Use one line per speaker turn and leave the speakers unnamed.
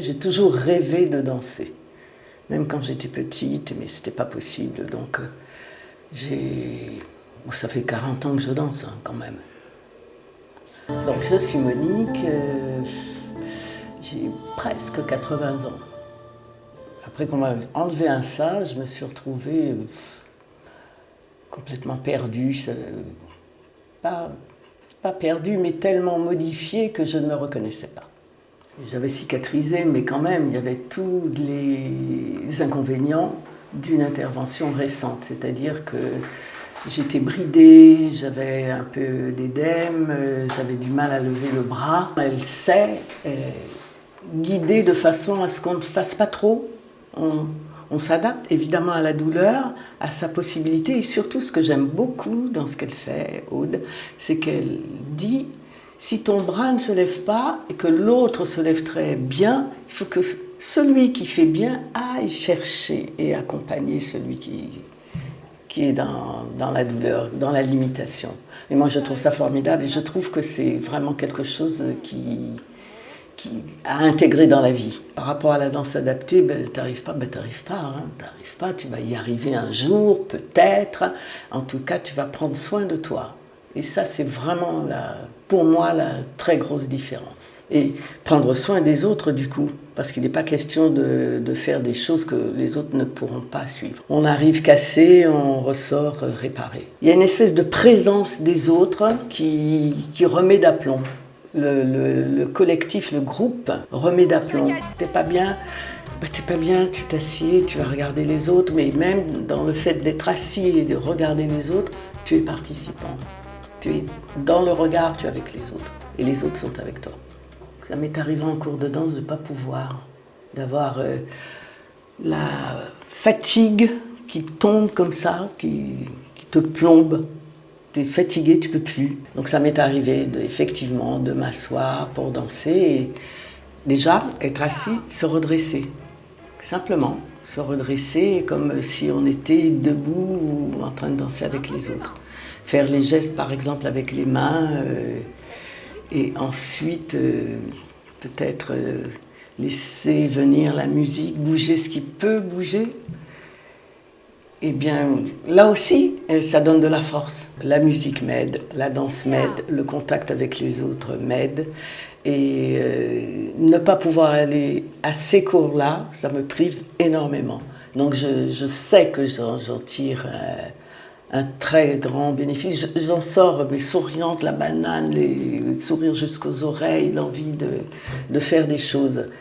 j'ai toujours rêvé de danser. Même quand j'étais petite, mais c'était pas possible. Donc ça fait 40 ans que je danse hein, quand même. Donc je suis Monique, j'ai presque 80 ans. Après qu'on m'a enlevé un sein, je me suis retrouvée complètement perdue. Pas perdue, mais tellement modifiée que je ne me reconnaissais pas. J'avais cicatrisé, mais quand même, il y avait tous les inconvénients d'une intervention récente. C'est-à-dire que j'étais bridée, j'avais un peu d'édème, j'avais du mal à lever le bras. Elle sait guider de façon à ce qu'on ne fasse pas trop. On s'adapte évidemment à la douleur, à sa possibilité, et surtout ce que j'aime beaucoup dans ce qu'elle fait, Aude, c'est qu'elle dit si ton bras ne se lève pas et que l'autre se lève très bien, il faut que celui qui fait bien aille chercher et accompagner celui qui est dans la douleur, dans la limitation. Et moi je trouve ça formidable et je trouve que c'est vraiment quelque chose à intégrer dans la vie. Par rapport à la danse adaptée, t'arrives pas, tu vas y arriver un jour, peut-être. En tout cas, tu vas prendre soin de toi. Et ça, c'est vraiment, pour moi, la très grosse différence. Et prendre soin des autres, du coup, parce qu'il n'est pas question de faire des choses que les autres ne pourront pas suivre. On arrive cassé, on ressort réparé. Il y a une espèce de présence des autres qui remet d'aplomb. Le collectif, le groupe remet d'aplomb. T'es pas bien, tu t'assieds, tu vas regarder les autres, mais même dans le fait d'être assis et de regarder les autres, tu es participant. Tu es dans le regard, tu es avec les autres, et les autres sont avec toi. Ça m'est arrivé en cours de danse de ne pas pouvoir, d'avoir la fatigue qui tombe comme ça, qui te plombe. Tu es fatigué, tu ne peux plus. Donc ça m'est arrivé effectivement de m'asseoir pour danser et déjà être assis, se redresser. Simplement se redresser comme si on était debout ou en train de danser avec les autres. Faire les gestes par exemple avec les mains et ensuite peut-être laisser venir la musique, bouger ce qui peut bouger. Eh bien, là aussi, ça donne de la force. La musique m'aide, la danse m'aide, le contact avec les autres m'aide. Et ne pas pouvoir aller à ces cours-là, ça me prive énormément. Donc je sais que j'en tire un très grand bénéfice. J'en sors mais souriante, la banane, les sourires jusqu'aux oreilles, l'envie de faire des choses.